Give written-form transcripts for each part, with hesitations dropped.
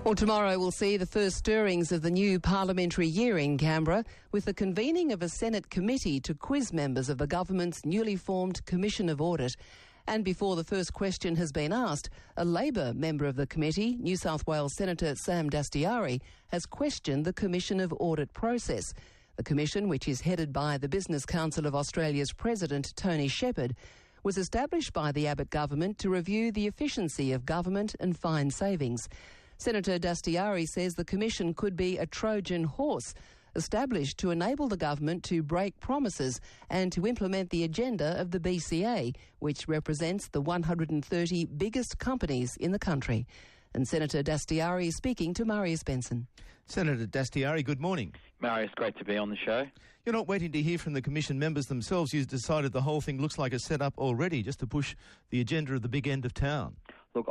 Well, tomorrow we'll see the first stirrings of the new parliamentary year in Canberra with the convening of a Senate committee to quiz members of the government's newly formed Commission of Audit. And before the first question has been asked, a Labor member of the committee, New South Wales Senator Sam Dastyari, has questioned the Commission of Audit process. The commission, which is headed by the Business Council of Australia's President Tony Shepherd, was established by the Abbott government to review the efficiency of government and fine savings. Senator Dastyari says the commission could be a Trojan horse established to enable the government to break promises and to implement the agenda of the BCA, which represents the 130 biggest companies in the country. And Senator Dastyari is speaking to Marius Benson. Senator Dastyari, good morning. Marius, great to be on the show. You're not waiting to hear from the Commission members themselves. You've decided the whole thing looks like a set-up already just to push the agenda of the big end of town. Look,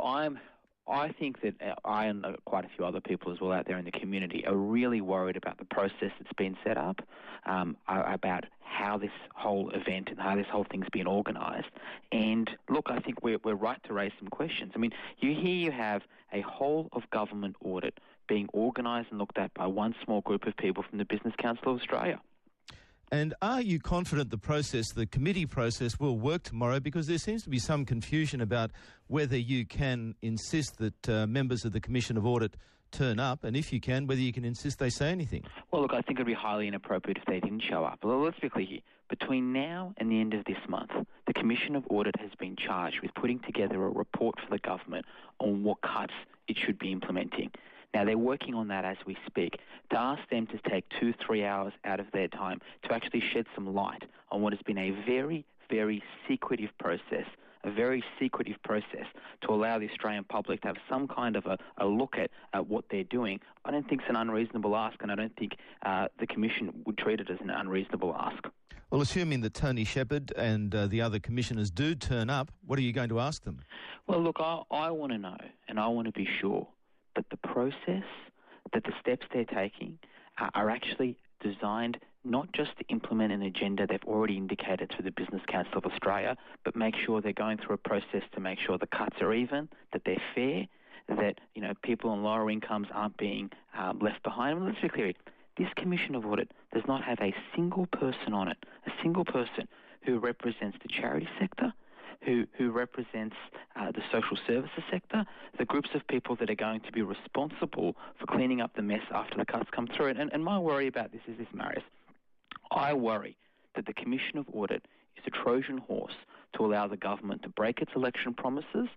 I think that I and quite a few other people as well out there in the community are really worried about the process that's been set up, about how this whole event and how this whole thing's been organised. And look, I think we're right to raise some questions. I mean, you have a whole of government audit being organised and looked at by one small group of people from the Business Council of Australia. And are you confident the committee process will work tomorrow? Because there seems to be some confusion about whether you can insist that members of the Commission of Audit turn up, and if you can, whether you can insist they say anything. Well, look, I think it would be highly inappropriate if they didn't show up. Well, let's be clear here. Between now and the end of this month, the Commission of Audit has been charged with putting together a report for the government on what cuts it should be implementing. Now, they're working on that as we speak. To ask them to take 2-3 hours out of their time to actually shed some light on what has been a very, very secretive process, to allow the Australian public to have some kind of a look at what they're doing, I don't think it's an unreasonable ask, and I don't think the Commission would treat it as an unreasonable ask. Well, assuming that Tony Shepherd and the other commissioners do turn up, what are you going to ask them? Well, look, I want to know, and I want to be sure that the process, that the steps they're taking are actually designed not just to implement an agenda they've already indicated to the Business Council of Australia, but make sure they're going through a process to make sure the cuts are even, that they're fair, that people on lower incomes aren't being left behind. Well, let's be clear, this Commission of Audit does not have a single person on it, who represents the charity sector, who represents the social services sector, the groups of people that are going to be responsible for cleaning up the mess after the cuts come through. And my worry about this is this, Marius. I worry that the Commission of Audit is a Trojan horse to allow the government to break its election promises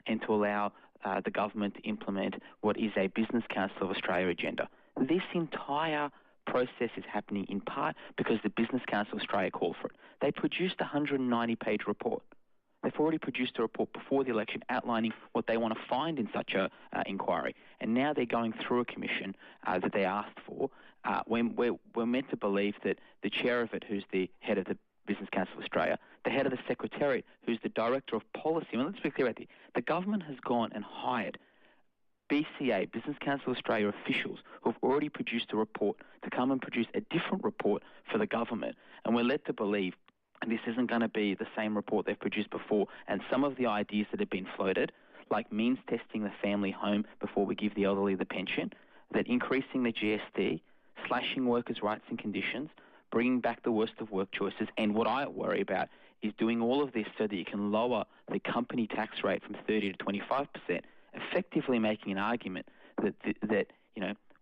and to allow the government to implement what is a Business Council of Australia agenda. This entire process is happening in part because the Business Council of Australia called for it. They produced a 190-page report. They've already produced a report before the election outlining what they want to find in such a inquiry. And now they're going through a commission that they asked for. We're meant to believe that the chair of it, who's the head of the Business Council of Australia, the head of the Secretariat, who's the Director of Policy, and let's be clear about this, the government has gone and hired BCA, Business Council of Australia officials who have already produced a report to come and produce a different report for the government. And we're led to believe and this isn't going to be the same report they've produced before. And some of the ideas that have been floated, like means testing the family home before we give the elderly the pension, that increasing the GST, slashing workers' rights and conditions, bringing back the worst of work choices, and what I worry about is doing all of this so that you can lower the company tax rate from 30 to 25%, effectively making an argument that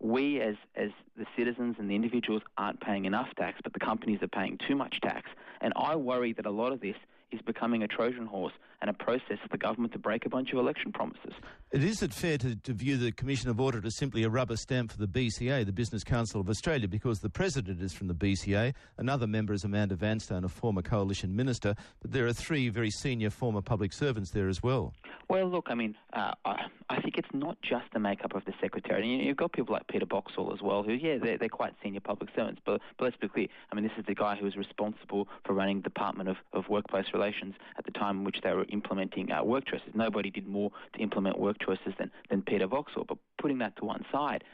we as the citizens and the individuals aren't paying enough tax, but the companies are paying too much tax. And I worry that a lot of this is becoming a Trojan horse and a process for the government to break a bunch of election promises. Is it fair to view the Commission of Audit as simply a rubber stamp for the BCA, the Business Council of Australia, because the President is from the BCA, another member is Amanda Vanstone, a former Coalition Minister, but there are 3 very senior former public servants there as well? Well, look, I mean, I think it's not just the makeup of the Secretariat. You've got people like Peter Boxall as well, who, they're quite senior public servants, but let's be clear. I mean, this is the guy who was responsible for running the Department of Workplace Relations at the time in which they were implementing work choices. Nobody did more to implement work choices than Peter Boxall. But putting that to one side,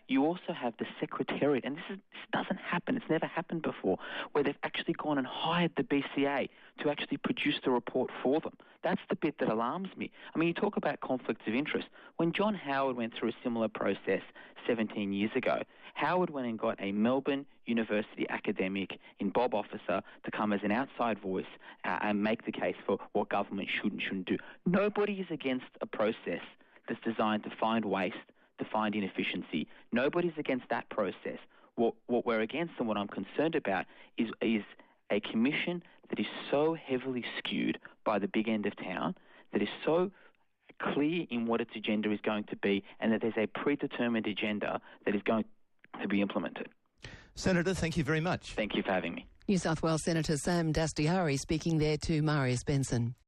you also have the Secretariat, and this doesn't happen, it's never happened before, where they've actually gone and hired the BCA to actually produce the report for them. That's the bit that alarms me. I mean, you talk about conflicts of interest. When John Howard went through a similar process 17 years ago, Howard went and got a Melbourne University academic in Bob Officer to come as an outside voice and make the case for what government should and shouldn't do. Nobody is against a process that's designed to find waste, to find inefficiency. Nobody's against that process. What we're against and what I'm concerned about is a commission that is so heavily skewed by the big end of town, that is so clear in what its agenda is going to be, and that there's a predetermined agenda that is going to be implemented. Senator, thank you very much. Thank you for having me. New South Wales Senator Sam Dastyari speaking there to Marius Benson.